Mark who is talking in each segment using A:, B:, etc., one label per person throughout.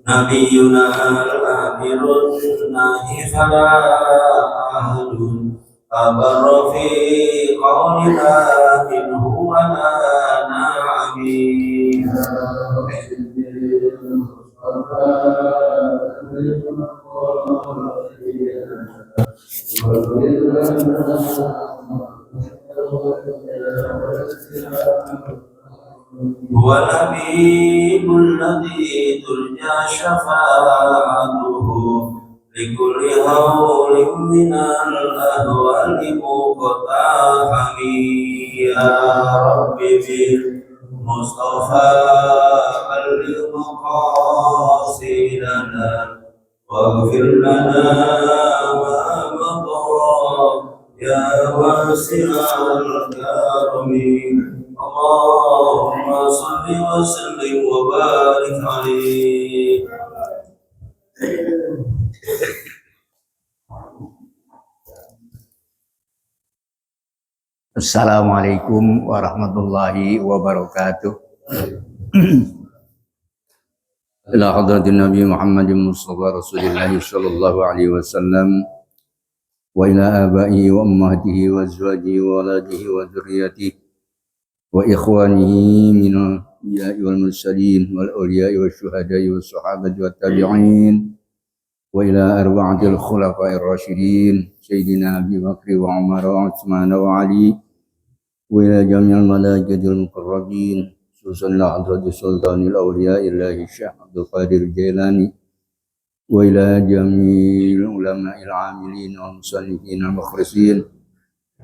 A: نبينا الآخر الناهي فلا أحد أبر في قولنا منه ولا نعمي هو الحبيب الذي ترجى شفاعته لكل هول من الأهوال مقتحم يا رب بالمصطفى بلغ مقاصدنا واغفر لنا ما مضى يا واسع الكرم اللهم صل وسلم وبارك عليه.
B: Assalamualaikum warahmatullahi wabarakatuh. Ila hadratin Nabi Muhammadin Mustafa Rasulillah sallallahu alaihi wasallam wa ila abaihi wa ummatihi wa azwajihi wa waladihi wa dzurriyyatihi wa ikhwanihi minal anbiya'i wal mursalin wal awliya'i wash syuhada'i was sahabati wat tabi'in wa ila arba'atil khulafa'ir rasyidin sayyidina Abi Bakr wa Umar wa Utsman wa Ali wa ila jami'il malaikatil muqarrabin susanna hadratis sultanil awliya ilahi Syekh Abdul Qadir Jailani wa ila jami'il ulama'il amilin wal musannifin al mukhlisin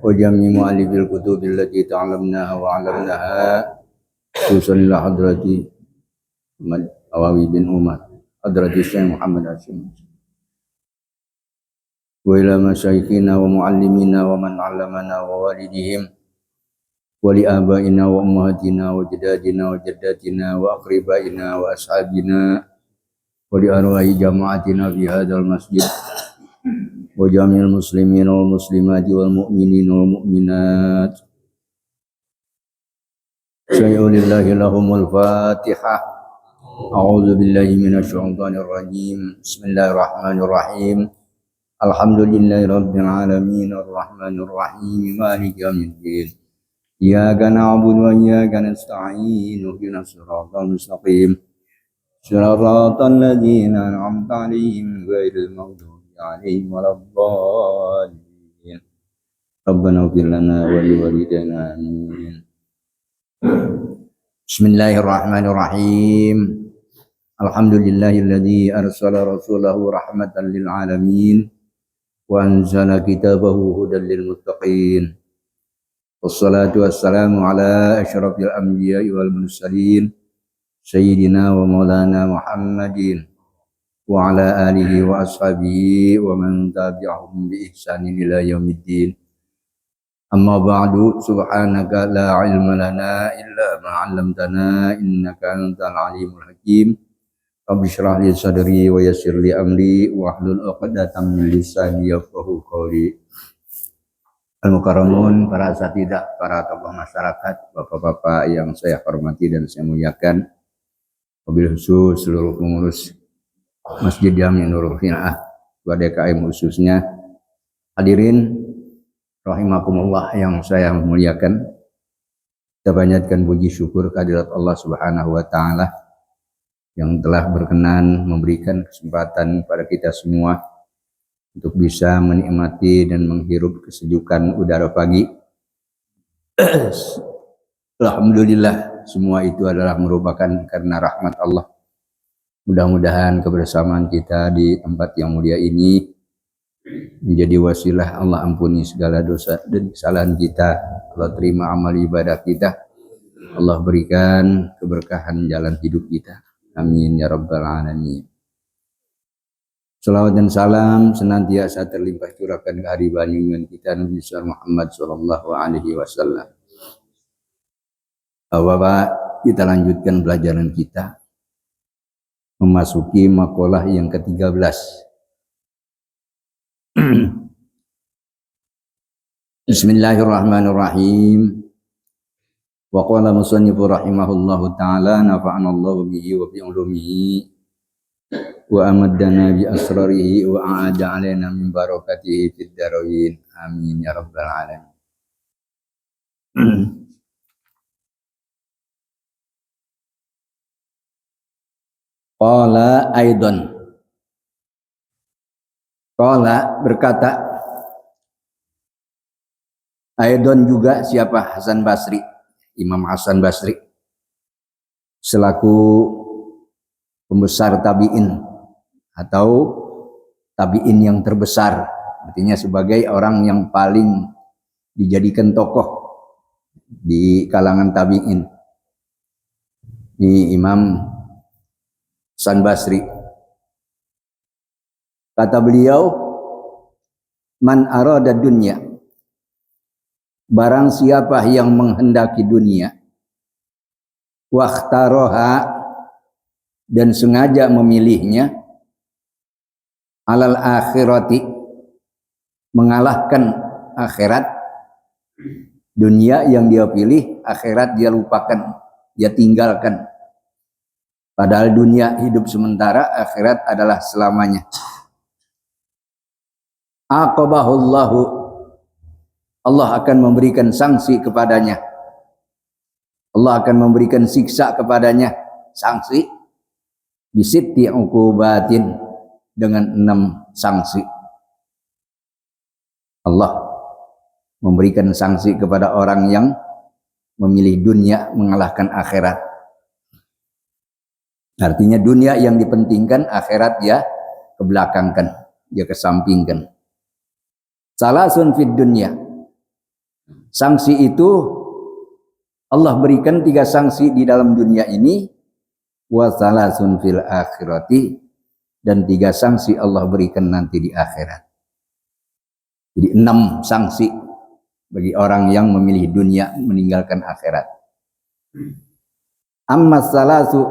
B: wa jami' mu'allifil kutubil lati ta'lamnaha wa 'allamnaha susanna hadrati Awawi bin Umar hadratis Syekh Muhammad Hashim wa ila masyayikhina wa muallimina wa man 'allamana wa walidihim wa li abaina wa ummahatina wa jadadina wa jaddatina wa aqribaina wa ashabina wa li arwahi jama'atina fi hadzal masjid wa jami'il muslimin wal muslimati wal mu'minin wal mu'minat. Sayyulillahi lahumul fatihah. A'udzu billahi minasy syaithanir rajim. Bismillahirrahmanirrahim. Alhamdulillahi rabbil alamin arrahmanir rahim maliki yaumiddin. Iyyaka na'budu wa iyyaka nasta'in ihdinas siratal mustaqim siratal ladzina an'amta 'alaihim ghairil maghdubi 'alaihim waladdallin. Rabbana ighfir lana wa li walidayna amin. Bismillahirrahmanirrahim. Alhamdulillahilladzi arsala rasulahu rahmatan lil alamin wa anzala kitabahu hudan lil muttaqin. Wassalatu wassalamu ala asyrafil anbiya'i wal mursalin sayyidina wa maulana Muhammadin wa ala alihi wa ashabihi wa man tabi'ahum bi ihsanin ila yaumiddin. Amma ba'du, subhanaka la ilma lana illa ma 'allamtana innaka antal alimul hakim. Rabbi shrah li sadri wa yassir li amri wa hlul 'uqdatam min lisani yafqahu qawli. Al-Mukarramun, para asatidzah, para tokoh masyarakat, bapak-bapak yang saya hormati dan saya muliakan, wabil khusus seluruh pengurus Masjid Jami' Nurul Qinaah, DKM khususnya, hadirin rahimakumullah yang saya muliakan, kita panjatkan puji syukur kehadirat Allah Subhanahu wa taala yang telah berkenan memberikan kesempatan pada kita semua untuk bisa menikmati dan menghirup kesejukan udara pagi. Alhamdulillah, semua itu adalah merupakan karena rahmat Allah. Mudah-mudahan kebersamaan kita di tempat yang mulia ini menjadi wasilah Allah ampuni segala dosa dan kesalahan kita. Allah terima amal ibadah kita. Allah berikan keberkahan jalan hidup kita. Amin ya rabbal alamin. Salawat dan salam senantiasa terlimpah curahkan ke hari junjungan kita Nabi Muhammad sallallahu alaihi wasallam. Bapak, kita lanjutkan pelajaran kita memasuki maqalah yang ke-13. Bismillahirrahmanirrahim. Wa qala musannifu rahimahullahu ta'ala nafa'anallahu bihi wa bi ulumihi wa amaddana bi asrarihi wa a'ada alaina min barakatihi fid dharain. Amin ya rabbal alamin. Qala aidan. Qala berkata aidan juga siapa? Hasan Basri, Imam Hasan Basri selaku pembesar tabi'in atau tabi'in yang terbesar, artinya sebagai orang yang paling dijadikan tokoh di kalangan tabi'in. Ini Imam Hasan Basri. Kata beliau, man arada dunya, barang siapa yang menghendaki dunia, wakhtaroha, dan sengaja memilihnya, alal akhirati, mengalahkan akhirat. Dunia yang dia pilih, akhirat dia lupakan, dia tinggalkan. Padahal dunia hidup sementara, akhirat adalah selamanya. Aqabahullahu, Allah akan memberikan sanksi kepadanya. Allah akan memberikan siksa kepadanya, sanksi bisitti uqubatin, dengan 6 sanksi. Allah memberikan sanksi kepada orang yang memilih dunia mengalahkan akhirat. Artinya dunia yang dipentingkan, akhirat dia kebelakangkan, dia kesampingkan. Salasun fid dunya, sanksi itu Allah berikan 3 sanksi di dalam dunia ini, wa salasun fil akhirati, dan 3 sanksi Allah berikan nanti di akhirat. Jadi 6 sanksi bagi orang yang memilih dunia meninggalkan akhirat. Amma salasu,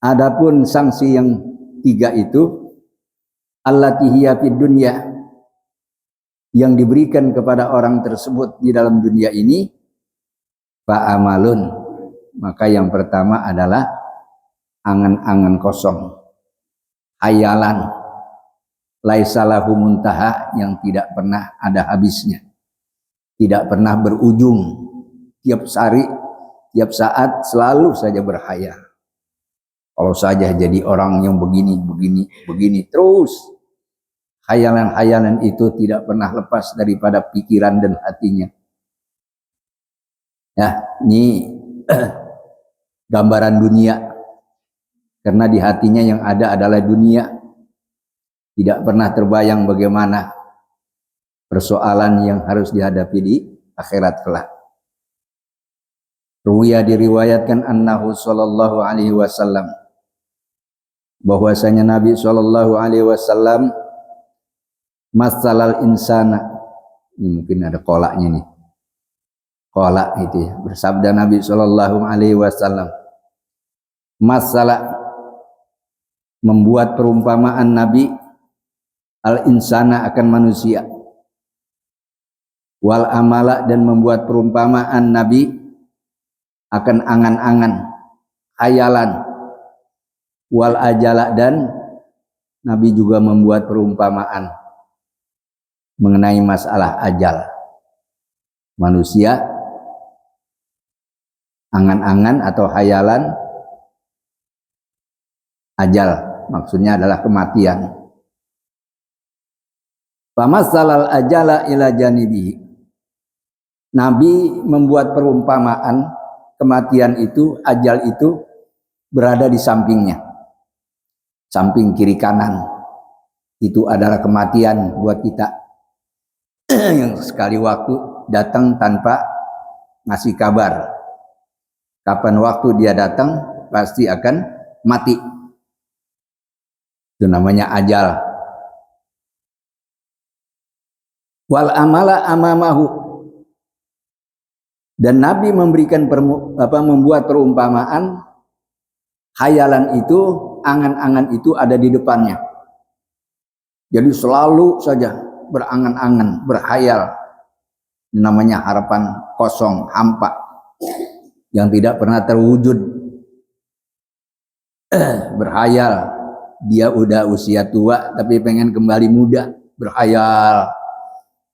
B: adapun sanksi yang 3 itu, allati hiya fid dunya, yang diberikan kepada orang tersebut di dalam dunia ini, fa'amalun, maka yang pertama adalah angan-angan kosong, hayalan, laisa lahu muntaha, yang tidak pernah ada habisnya, tidak pernah berujung, tiap hari, tiap saat selalu saja berhayal. Kalau saja jadi orang yang begini terus, hayalan-hayalan itu tidak pernah lepas daripada pikiran dan hatinya. Ya, ini gambaran dunia. Karena di hatinya yang ada adalah dunia. Tidak pernah terbayang bagaimana persoalan yang harus dihadapi di akhirat kelak. Ruwiya diriwayatkan annahu sallallahu alaihi wasallam, bahwasanya Nabi sallallahu alaihi wasallam masalal insana, ini mungkin ada kolaknya nih, kolak itu ya, bersabda Nabi sallallahu alaihi wasallam, masalah, membuat perumpamaan Nabi al insana akan manusia, wal amala, dan membuat perumpamaan Nabi akan angan-angan, hayalan, wal ajala, dan Nabi juga membuat perumpamaan mengenai masalah ajal. Manusia angan-angan atau hayalan, ajal maksudnya adalah kematian. Famassalal ajala ila janibihi, Nabi membuat perumpamaan kematian itu, ajal itu berada di sampingnya, samping kiri kanan. Itu adalah kematian buat kita yang sekali waktu datang tanpa ngasih kabar. Kapan waktu dia datang pasti akan mati. Itu namanya ajal. Wal amala amamahu, dan Nabi memberikan membuat perumpamaan hayalan itu, angan-angan itu ada di depannya. Jadi selalu saja berangan-angan, berhayal. Namanya harapan kosong, hampa. yang tidak pernah terwujud. Berhayal dia udah usia tua tapi pengen kembali muda, berhayal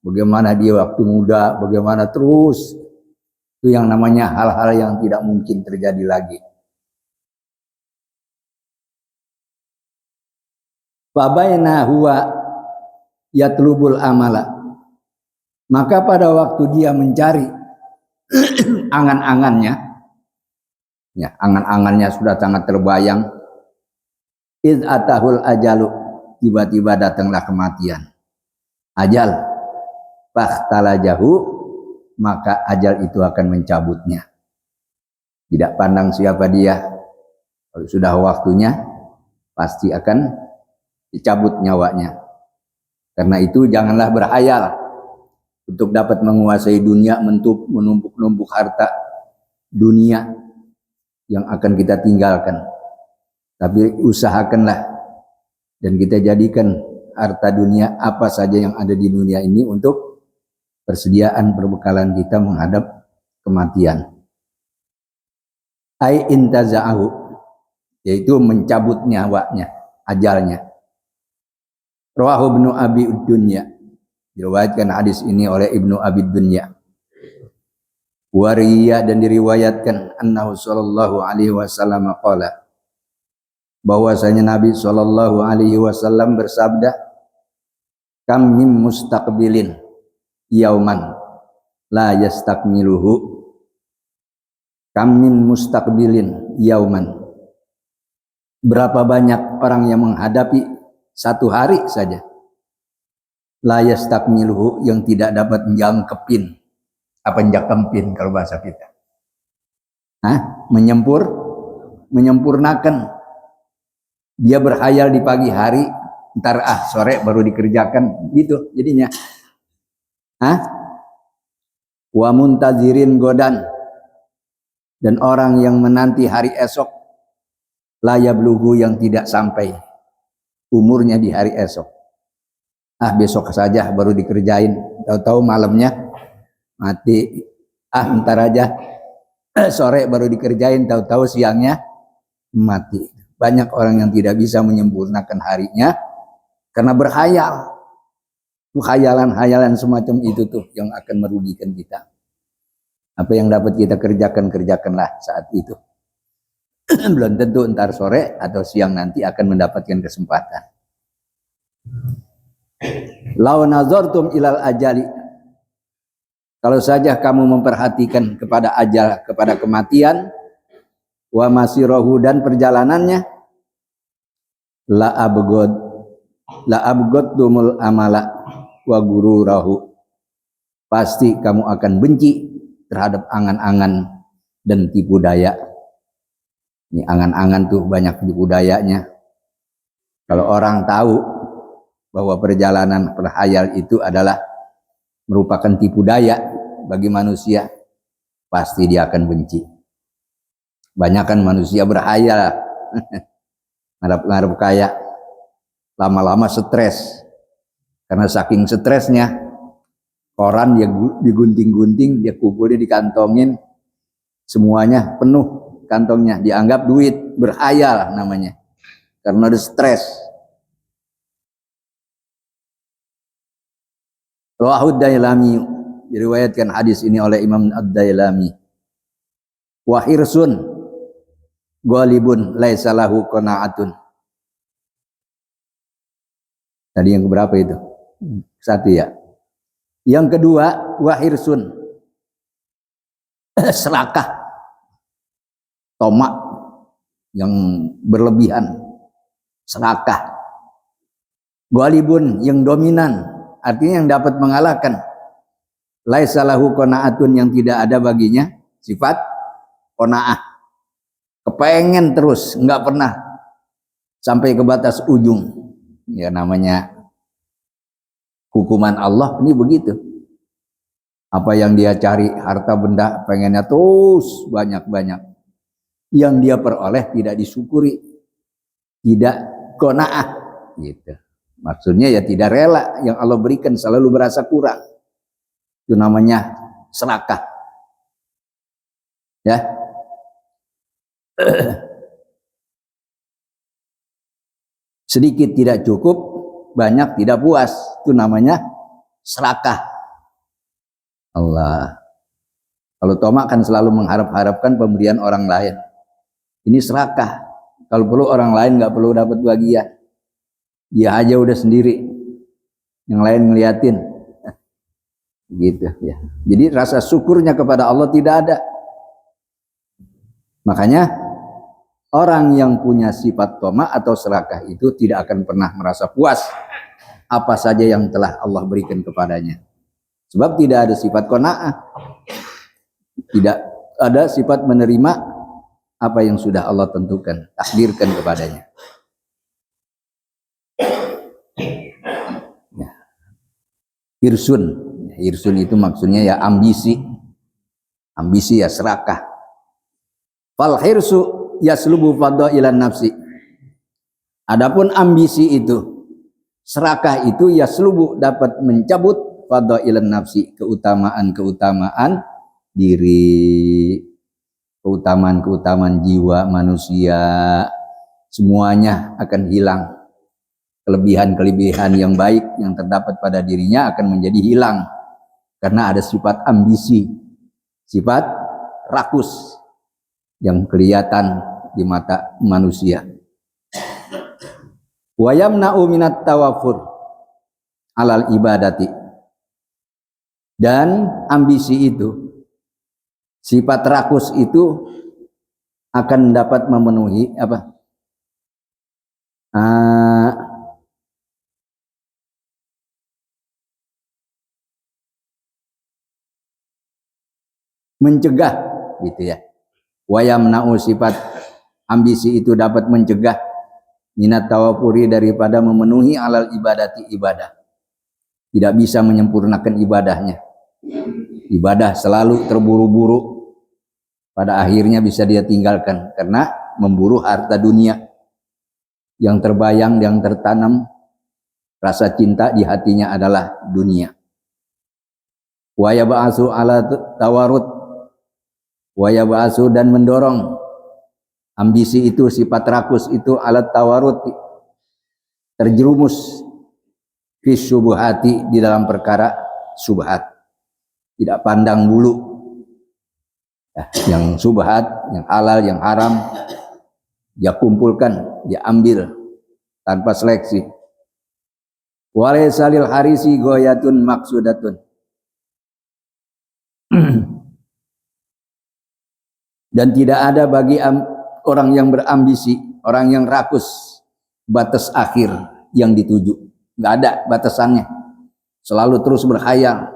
B: bagaimana dia waktu muda, bagaimana terus. Itu yang namanya hal-hal yang tidak mungkin terjadi lagi. Fabaina huwa yatlubul amala, maka pada waktu dia mencari angan-angannya, ya angan-angannya sudah sangat terbayang, iz atahul ajalu, tiba-tiba datanglah kematian, ajal, fahtalajahu, maka ajal itu akan mencabutnya. Tidak pandang siapa dia, kalau sudah waktunya pasti akan dicabut nyawanya. Karena itu janganlah berhayal untuk dapat menguasai dunia, menumpuk-numpuk harta dunia yang akan kita tinggalkan. Tapi usahakanlah dan kita jadikan harta dunia apa saja yang ada di dunia ini untuk persediaan perbekalan kita menghadap kematian. Ai intaza'ahu, yaitu mencabut nyawanya, ajalnya. Rawahu Ibnu Abi Dunya, diriwayatkan hadis ini oleh Ibnu Abi Dunya. Wariya, dan diriwayatkan annahu sallallahu alaihi wasallam qala, bahwasanya Nabi sallallahu alaihi wasallam bersabda, kam min mustaqbilin yauman la yastakmiluhu, kam min mustaqbilin yauman, berapa banyak orang yang menghadapi satu hari saja, la yastakmiluhu, yang tidak dapat menjangkepin, apa menjangkepin kalau bahasa kita, menyempurnakan. Dia berhayal di pagi hari, ntar sore baru dikerjakan, gitu jadinya. Wa muntazirin godan, dan orang yang menanti hari esok, la yablughu, yang tidak sampai umurnya di hari esok. Besok saja baru dikerjain, tahu-tahu malamnya mati. Ntar aja, sore baru dikerjain, tahu-tahu siangnya mati. Banyak orang yang tidak bisa menyempurnakan harinya karena berhayal. Khayalan-khayalan semacam itu tuh yang akan merugikan kita. Apa yang dapat kita kerjakan, kerjakanlah saat itu. Belum tentu ntar sore atau siang nanti akan mendapatkan kesempatan. Lau nazartum ilal ajali, kalau saja kamu memperhatikan kepada ajal, kepada kematian, wa masirahu, dan perjalanannya, la abgodumul amala wa gururahu, pasti kamu akan benci terhadap angan-angan dan tipu daya. Ini angan-angan tuh banyak tipu dayanya. Kalau orang tahu bahwa perjalanan berhayal itu adalah merupakan tipu daya bagi manusia, pasti dia akan benci. Banyak kan manusia berhayal, ngarep-ngarep kaya, lama-lama stres. Karena saking stresnya, koran dia digunting-gunting, dia kumpulin, dikantongin, semuanya penuh kantongnya, dianggap duit, berhayal namanya, karena ada stres. Rawahu Dailami, diriwayatkan hadis ini oleh Imam Ad-Dailami. Wa hirsun ghalibun laisa lahu qanaatun. Tadi yang keberapa itu? Satu ya. Yang kedua, wa hirsun, serakah, tomak yang berlebihan, serakah. Ghalibun, yang dominan, artinya yang dapat mengalahkan. Laisa lahu qanaatun, yang tidak ada baginya sifat qanaah. Kepengen terus, enggak pernah sampai ke batas ujung. Ya namanya hukuman Allah ini begitu. Apa yang dia cari, harta benda, pengennya terus banyak-banyak. Yang dia peroleh tidak disyukuri, tidak qanaah gitu. Maksudnya ya tidak rela, yang Allah berikan selalu berasa kurang. Itu namanya serakah. Ya. Sedikit tidak cukup, banyak tidak puas. Itu namanya serakah. Allah. Kalau tamak kan selalu mengharap-harapkan pemberian orang lain. Ini serakah. Kalau perlu orang lain nggak perlu dapat bagian. Dia aja udah sendiri. Yang lain ngeliatin. Gitu ya. Jadi rasa syukurnya kepada Allah tidak ada. Makanya orang yang punya sifat tamak atau serakah itu tidak akan pernah merasa puas apa saja yang telah Allah berikan kepadanya. Sebab tidak ada sifat qanaah. Tidak ada sifat menerima apa yang sudah Allah tentukan, takdirkan kepadanya. Ya. Hirsun itu maksudnya ya ambisi. Ambisi ya serakah. Fal hirsu yaslubu fadailan nafsi. Adapun ambisi itu, serakah itu yaslubu dapat mencabut fadailan nafsi, keutamaan-keutamaan diri, keutamaan-keutamaan jiwa manusia, semuanya akan hilang. Kelebihan-kelebihan yang baik yang terdapat pada dirinya akan menjadi hilang karena ada sifat ambisi, sifat rakus yang kelihatan di mata manusia. Wa yamna'u minat tawafur alal ibadati. Dan ambisi itu, sifat rakus itu akan dapat memenuhi mencegah gitu ya. Wa yamna'u, sifat ambisi itu dapat mencegah minat tawafuri, daripada memenuhi alal ibadati, ibadah. Tidak bisa menyempurnakan ibadahnya. Ibadah selalu terburu-buru, pada akhirnya bisa dia tinggalkan karena memburu harta dunia. Yang terbayang, yang tertanam rasa cinta di hatinya adalah dunia. Wa yab'asu ala tawarut, wa yab'asu, dan mendorong ambisi itu, sifat rakus itu alat tawarut, terjerumus fi syubhati, di dalam perkara subhat, tidak pandang bulu ya, yang subhat, yang halal, yang haram dia kumpulkan, dia ambil tanpa seleksi. Walaysa lil harisi goyatun maksudatun. Dan tidak ada bagi orang yang berambisi, orang yang rakus, batas akhir yang dituju. Nggak ada batasannya. Selalu terus berkhayal.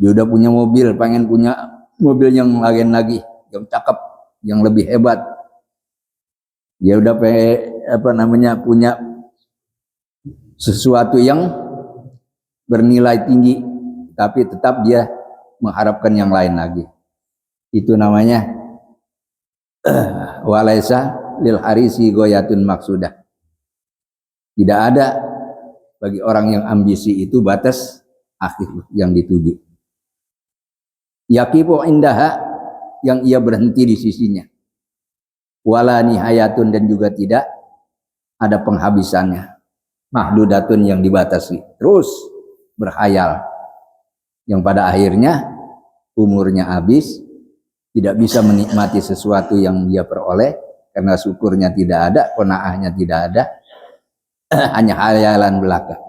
B: Dia udah punya mobil, pengen punya mobil yang lain lagi, yang cakep, yang lebih hebat. Dia udah punya sesuatu yang bernilai tinggi, tapi tetap dia mengharapkan yang lain lagi. Itu namanya walaysa lil harisi goyatun maksudah. Tidak ada bagi orang yang ambisi itu batas akhir yang dituju. Yaqifu indaha, yang ia berhenti di sisinya. Wala nihayatun, dan juga tidak ada penghabisannya. Mahdudatun, yang dibatasi. Terus berkhayal, yang pada akhirnya umurnya habis, tidak bisa menikmati sesuatu yang dia peroleh karena syukurnya tidak ada, qanaahnya tidak ada, hanya khayalan belaka.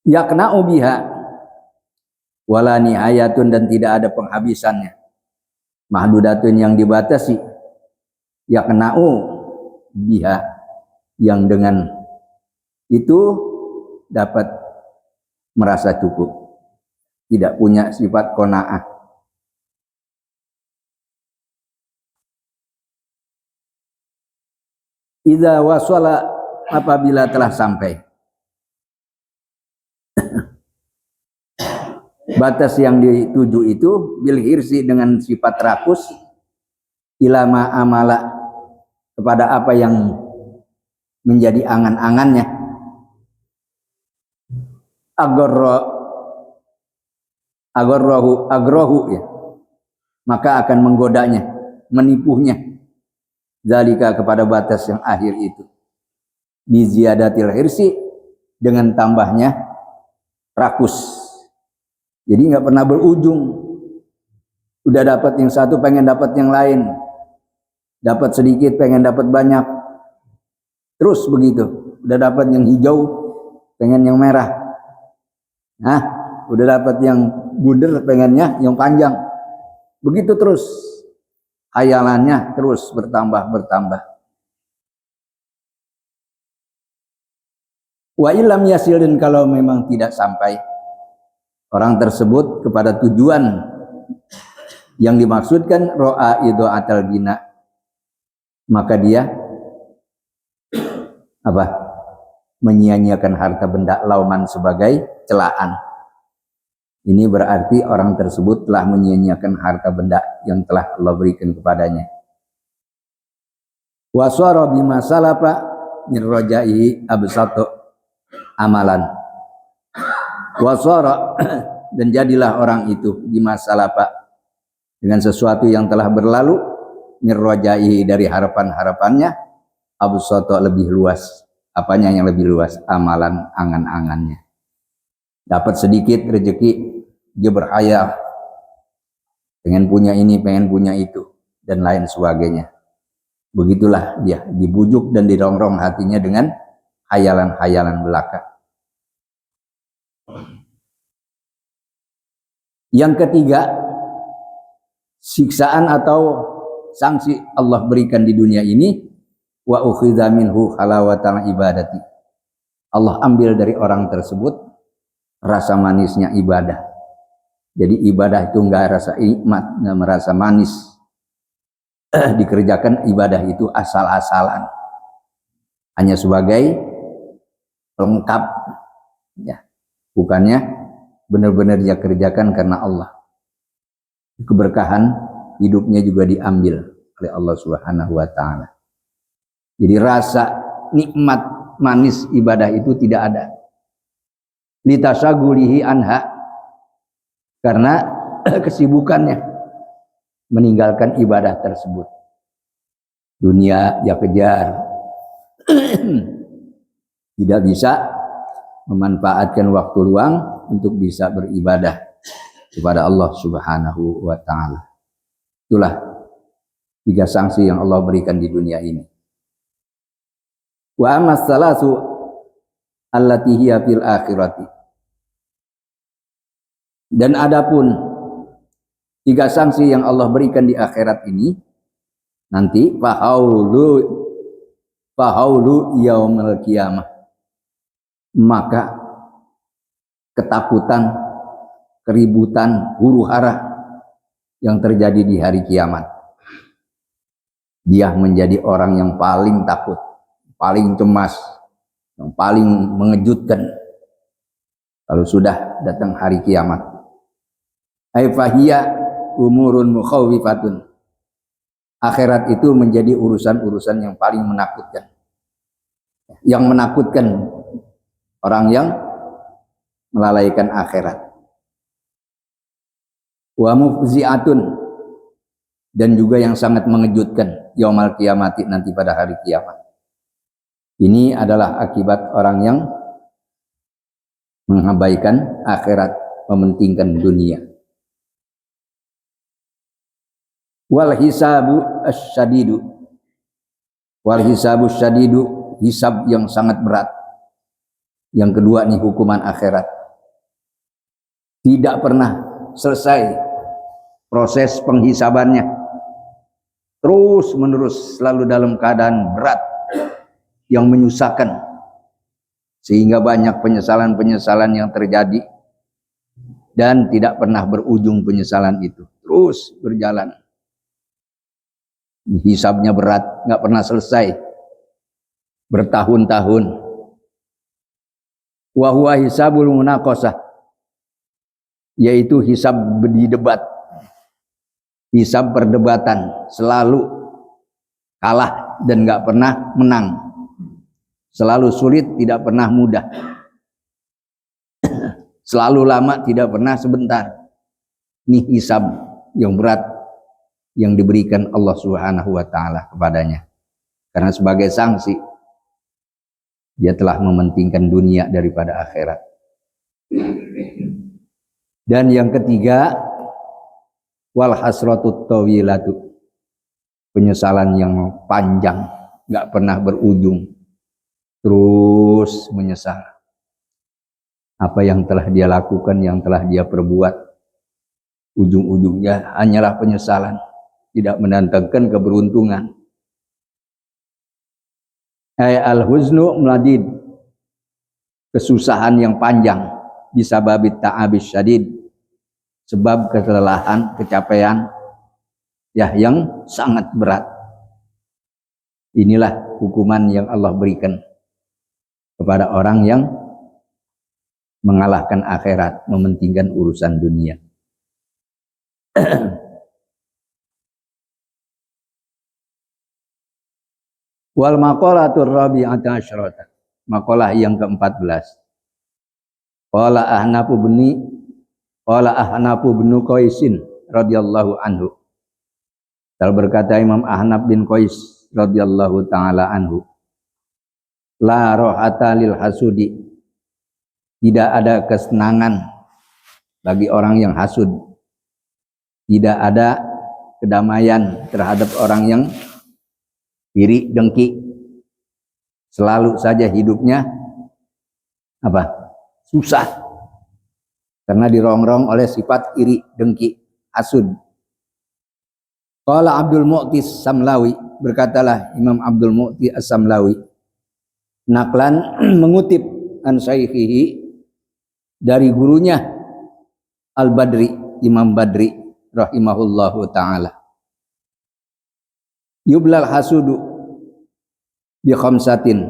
B: Yaqna'u biha wala nihayatun, dan tidak ada penghabisannya. Mahdudatun, yang dibatasi. Yaqna'u biha, yang dengan itu dapat merasa cukup, tidak punya sifat qanaah. Idza wasala, apabila telah sampai batas yang dituju itu, bil hirsi, dengan sifat rakus, ilama amala, kepada apa yang menjadi angan-angannya, agorro, agrohu ya, maka akan menggodanya, menipunya, zalika kepada batas yang akhir itu, bi ziyadatil hirsi, dengan tambahnya rakus. Jadi nggak pernah berujung. Udah dapat yang satu pengen dapat yang lain, dapat sedikit pengen dapat banyak, terus begitu. Udah dapat yang hijau pengen yang merah, nah udah dapat yang bunder pengennya yang panjang, begitu terus hayalannya terus bertambah. Wa ilam yasilin, kalau memang tidak sampai orang tersebut kepada tujuan yang dimaksudkan, ro'a idha'atal gina, maka dia menyia-nyiakan harta benda, lauman sebagai celaan. Ini berarti orang tersebut telah menyia-nyiakan harta benda yang telah Allah berikan kepadanya. Wasara bima salafa min rajaihi absatu amalan. Wasara, dan jadilah orang itu bima salafa, dengan sesuatu yang telah berlalu, min rajaihi, dari harapan-harapannya, absatu, lebih luas. Apanya yang lebih luas? Amalan, angan-angannya. Dapat sedikit rezeki, dia berhayal pengen punya ini, pengen punya itu, dan lain sebagainya. Begitulah dia dibujuk dan dirongrong hatinya dengan hayalan-hayalan belaka. Yang ketiga, siksaan atau sanksi Allah berikan di dunia ini, wa ukhidha minhu halawatal ibadati. Allah ambil dari orang tersebut rasa manisnya ibadah. Jadi ibadah itu enggak rasa nikmat, enggak merasa manis. Dikerjakan ibadah itu asal-asalan, hanya sebagai pelengkap, ya. Bukannya benar-benar dia kerjakan karena Allah. Keberkahan hidupnya juga diambil oleh Allah Subhanahu wa taala. Jadi rasa nikmat manis ibadah itu tidak ada. Litasyagulihi anha, karena kesibukannya meninggalkan ibadah tersebut. Dunia ya kejar, tidak bisa memanfaatkan waktu luang untuk bisa beribadah kepada Allah Subhanahu wa taala. Itulah 3 sanksi yang Allah berikan di dunia ini. Wa ammas salasu allati hiya fil akhirati. Dan adapun 3 sanksi yang Allah berikan di akhirat ini, nanti fahaulu yaumil qiyamah, maka ketakutan, keributan, huru-hara yang terjadi di hari kiamat. Dia menjadi orang yang paling takut, paling cemas, yang paling mengejutkan kalau sudah datang hari kiamat. Ai fahiya umurun mukhawifatun. Akhirat itu menjadi urusan-urusan yang paling menakutkan. Yang menakutkan orang yang melalaikan akhirat. Wa mufzi'atun, dan juga yang sangat mengejutkan yaumul qiyamati, nanti pada hari kiamat. Ini adalah akibat orang yang mengabaikan akhirat, mementingkan dunia. Wal hisabu asyadidu, wal hisabu syadidu, hisab yang sangat berat. Yang kedua nih, hukuman akhirat. Tidak pernah selesai proses penghisabannya, terus menerus, selalu dalam keadaan berat yang menyusahkan, sehingga banyak penyesalan-penyesalan yang terjadi dan tidak pernah berujung penyesalan itu, terus berjalan. Hisabnya berat, nggak pernah selesai, bertahun-tahun. Wa huwa hisabul munaqasah, yaitu hisab berdebat, hisab perdebatan, selalu kalah dan nggak pernah menang, selalu sulit, tidak pernah mudah, selalu lama, tidak pernah sebentar. Ini hisab yang berat yang diberikan Allah Subhanahu wa taala kepadanya. Karena sebagai sanksi dia telah mementingkan dunia daripada akhirat. Dan yang ketiga, wal hasratut tawilatu, penyesalan yang panjang, nggak pernah berujung, terus menyesal apa yang telah dia lakukan, yang telah dia perbuat, ujung-ujungnya hanyalah penyesalan, tidak mendatangkan keberuntungan. Al-huznu meladid, kesusahan yang panjang, bisa babit ta'abis syadid, sebab kelelahan, kecapean ya yang sangat berat. Inilah hukuman yang Allah berikan kepada orang yang mengalahkan akhirat, mementingkan urusan dunia. Wal maqalatur rabi'ata asyrata, maqalah yang ke-14. Qala Ahnafu bin Qaisin radhiyallahu anhu. Berkata Imam Ahnaf bin Qais radhiyallahu taala anhu, la rohata lil hasudi, tidak ada kesenangan bagi orang yang hasud, tidak ada kedamaian terhadap orang yang iri dengki, selalu saja hidupnya apa? Susah, karena dirongrong oleh sifat iri dengki, hasud. Qala Abdul Mu'ti Samlawi, berkatalah Imam Abdul Mu'ti As-Samlawi, naklan mengutip an syaikhihi, dari gurunya Al-Badri, Imam Badri rahimahullahu ta'ala, yublal hasudu bi khamsatin,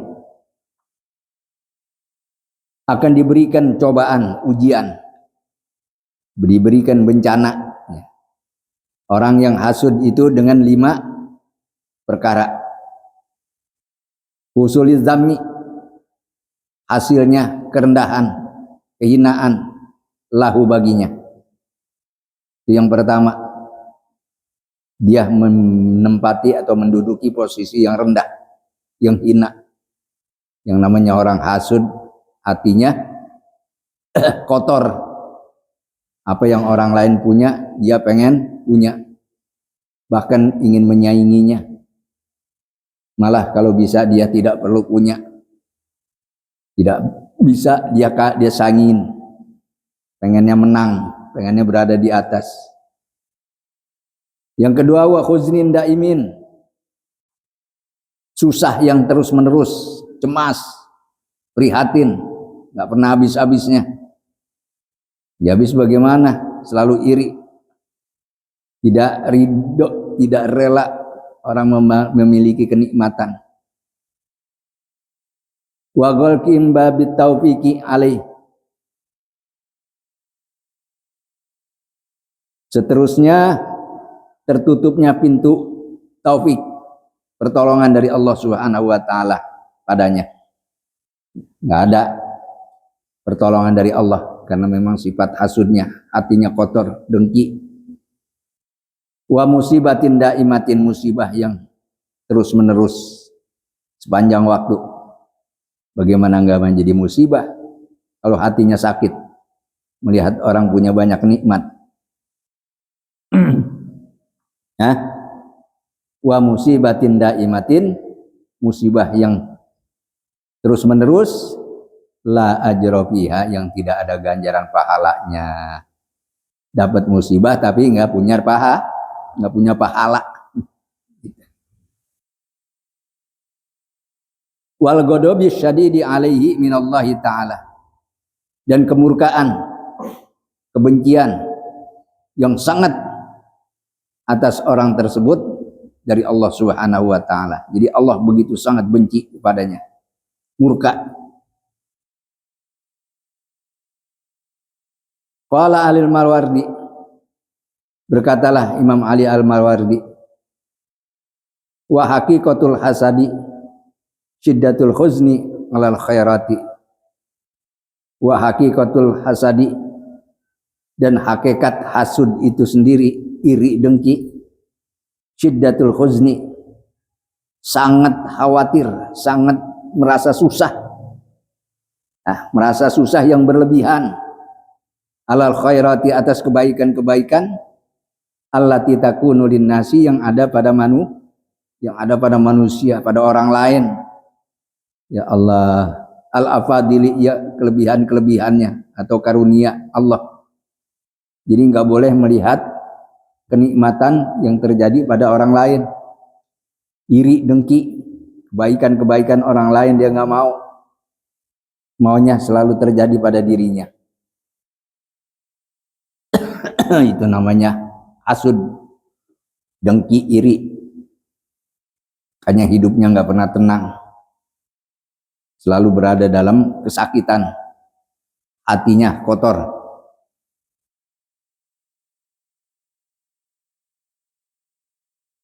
B: akan diberikan cobaan, ujian, diberikan bencana orang yang hasud itu dengan 5 perkara. Usuliz zammi, hasilnya kerendahan, kehinaan lahu baginya. Itu yang pertama, dia menempati atau menduduki posisi yang rendah, yang hina. Yang namanya orang hasud, hatinya kotor. Apa yang orang lain punya, dia pengen punya, bahkan ingin menyainginya. Malah kalau bisa dia tidak perlu punya, tidak bisa dia saingin, pengennya menang, pengennya berada di atas. Yang kedua, wa khuznin daimin, susah yang terus menerus, cemas, prihatin, nggak pernah habis-habisnya. Ya habis bagaimana? Selalu iri, tidak ridho, tidak rela orang memiliki kenikmatan. Wa ghalqim babit taufiqi alaih, seterusnya tertutupnya pintu taufik, pertolongan dari Allah Subhanahu wa taala padanya. Enggak ada pertolongan dari Allah karena memang sifat hasudnya, hatinya kotor, dengki. Wa musibatin daimatin, musibah yang terus menerus sepanjang waktu. Bagaimana enggak menjadi musibah kalau hatinya sakit melihat orang punya banyak nikmat. Wa musibatin daimatin, musibah yang terus menerus, la ajra fiha, yang tidak ada ganjaran pahalanya. Dapat musibah tapi enggak punya pahala. Wal ghadabi syadidi alaihi minallahi ta'ala, dan kemurkaan, kebencian yang sangat atas orang tersebut dari Allah Subhanahu wa taala. Jadi Allah begitu sangat benci kepadanya, murka. Qala Ali al-Mawardi, berkatalah Imam Ali al-Mawardi, wa haqiqatul hasadi syiddatul khuzni alal khairati, wa haqiqatul hasadi, dan hakikat hasud itu sendiri, iri dengki, syiddatul huzni, sangat khawatir, sangat merasa susah, merasa susah yang berlebihan, alal khairati, atas kebaikan-kebaikan, allati takunu linnasi, yang ada pada manusia, pada orang lain. Ya Allah, al-afadili, ya kelebihan-kelebihannya atau karunia Allah. Jadi nggak boleh melihat kenikmatan yang terjadi pada orang lain, iri dengki kebaikan-kebaikan orang lain dia nggak mau, maunya selalu terjadi pada dirinya. Itu namanya hasud, dengki, iri. Hanya hidupnya nggak pernah tenang, selalu berada dalam kesakitan, hatinya kotor.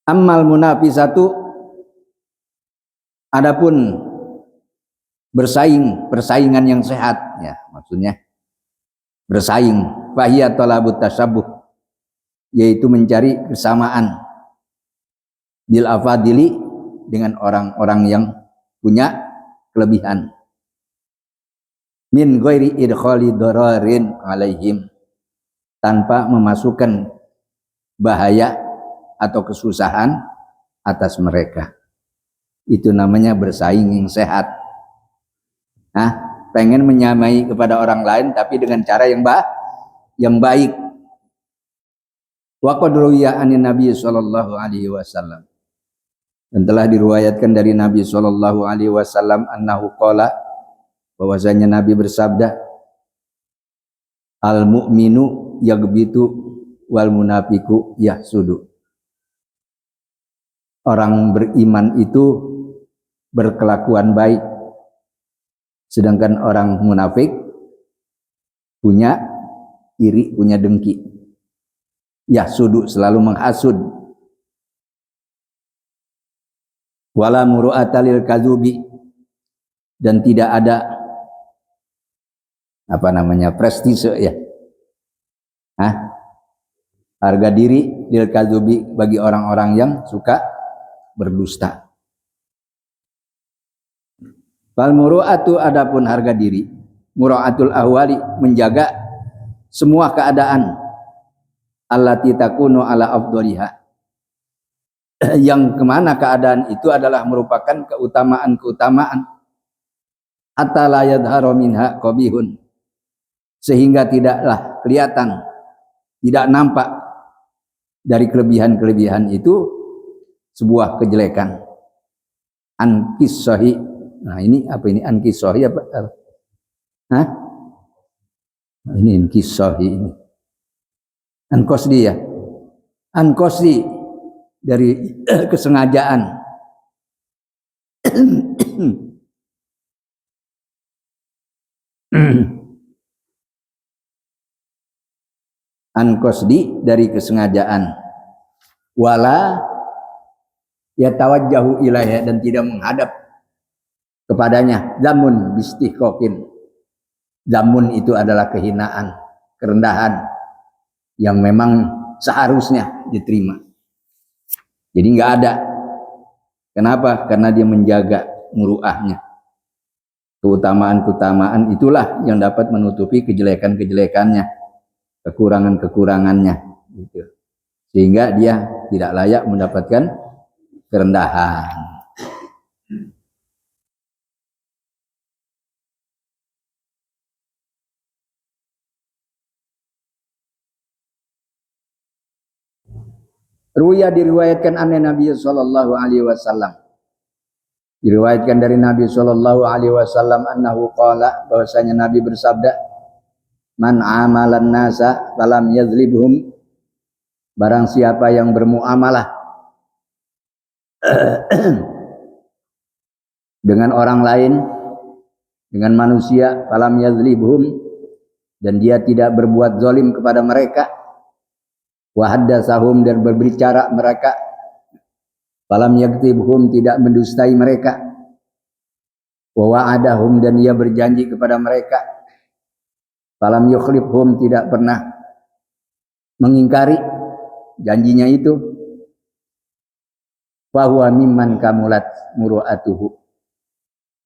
B: Ammal munafisatu, adapun persaingan yang sehat, ya maksudnya bersaing, fahiya talabut tasyabuh, yaitu mencari kesamaan, bil afadili, dengan orang-orang yang punya kelebihan, min ghairi idkhali dararin alaihim, tanpa memasukkan bahaya atau kesusahan atas mereka. Itu namanya bersaing yang sehat. Pengen menyamai kepada orang lain tapi dengan cara yang baik. Wa qad ruwiya anin Nabi sallallahu alaihi wasallam, dan telah diriwayatkan dari Nabi sallallahu alaihi wasallam, annahu qala, bahwasanya Nabi bersabda, al mu'minu yaghbitu wal munafiqu yahsudu. Orang beriman itu berkelakuan baik, sedangkan orang munafik punya iri, punya dengki. Yahsudu, selalu menghasud. Wala muru'ata lil kadzubi, dan tidak ada prestise, ya, harga diri lil kadzubi, bagi orang-orang yang suka berdusta. Fal muru'atu, adapun harga diri, mura'atul ahwali, menjaga semua keadaan, allati takunu ala afdoliha, yang kemana keadaan itu adalah merupakan keutamaan-keutamaan, hatta la yadhharu minha qabihun, sehingga tidaklah kelihatan, tidak nampak dari kelebihan-kelebihan itu sebuah kejelekan. Ankisohi, nah ini apa ini ankisohi apa? Ini ankisohi, ini ankosdi, ya, ankosdi, dari kesengajaan. Ankosdi, dari kesengajaan. Wala yatawajjahu ilaiha, dan tidak menghadap kepadanya. Zamun bistihqaqin, zamun itu adalah kehinaan, kerendahan yang memang seharusnya diterima. Jadi nggak ada. Kenapa? Karena dia menjaga muruahnya. Keutamaan-keutamaan itulah yang dapat menutupi kejelekan-kejelekannya, kekurangan-kekurangannya, gitu. Sehingga dia tidak layak mendapatkan kerendahan. Ruya, diriwayatkan anna Nabi sallallahu alaihi wasallam, diriwayatkan dari Nabi sallallahu alaihi wasallam, annahu qala, bahwasanya Nabi bersabda, man amalan nasa falam yadzlibhum, barang siapa yang bermuamalah dengan orang lain, dengan manusia, falam yadzlibhum, dan dia tidak berbuat zalim kepada mereka, wa haddatsahum, dan berbicara mereka, falam yaktibhum, tidak mendustai mereka, wa wa'adahum, dan ia berjanji kepada mereka, falam yukhlifhum, tidak pernah mengingkari janjinya itu, fahuwa mimman kamulat muru'atuhu,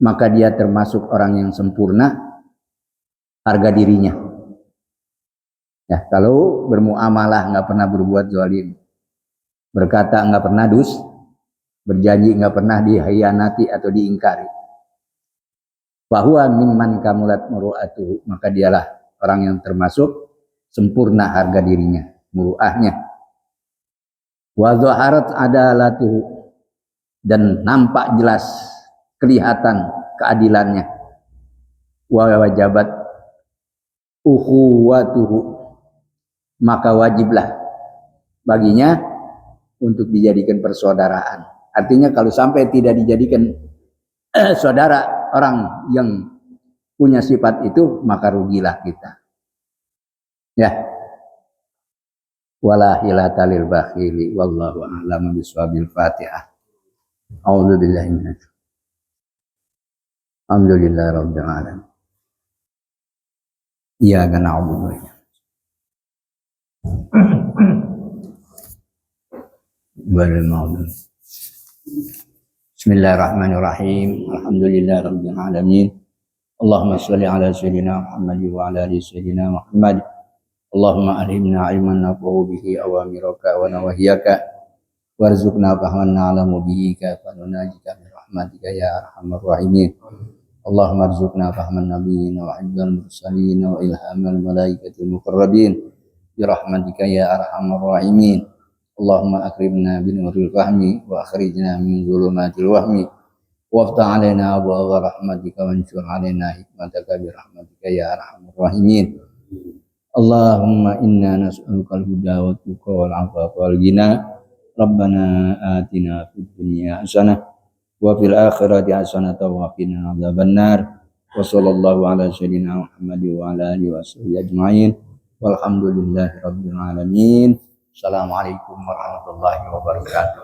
B: maka dia termasuk orang yang sempurna harga dirinya. Ya, kalau bermuamalah nggak pernah berbuat zalim, berkata nggak pernah berjanji nggak pernah dikhianati atau diingkari, bahwa mimman kamulat muru'atuhu, maka dialah orang yang termasuk sempurna harga dirinya, muru'ahnya. Wa dhaharat adalatuhu, dan nampak jelas kelihatan keadilannya. Wa wajabat ukhuwatuhu, maka wajiblah baginya untuk dijadikan persaudaraan. Artinya kalau sampai tidak dijadikan saudara orang yang punya sifat itu, maka rugilah kita. Ya. Wala hilata lil bakhili wallahu a'lam biswabil Fatihah. A'udzu billahi minasy Alhamdulillahi rabbil alamin. Iyyaka na'budu wa iyyaka nasta'in. Bismillahirrahmanirrahim. Alhamdulillahi rabbil alamin. Allahumma shalli ala sayyidina Muhammad wa ala ali sayyidina Muhammad. Allahumma alhimna ilman nafa'u bihi awamiraka wa nawahiyaka warzuqna fahman na'lamu bihi kaifa nunajika bi rahmatika ya arhamar rahimin. Allahumma arzuqna fahman nabiyina wa hifdzal mursalin wa ilhamal malaikatil muqarrabin bi rahmatika ya arhamar rahimin. Allahumma akrimna bi nuril fahmi wa akhrijna min dhulumatil wahmi waftah alaina abwaaba rahmatika wanshur alaina hikmataka bi rahmatika ya arhamar rahimin. Allahumma inna nas'aluka al-huda wa tuqa wal afafa wal ghina. Rabbana atina fid dunya hasanah wa fil akhirati hasanah wa qina adzabannar. Wa sallallahu ala sayyidina Muhammad wa ala alihi washabbihi ajmain. Walhamdulillahi rabbil alamin. Assalamualaikum warahmatullahi wabarakatuh.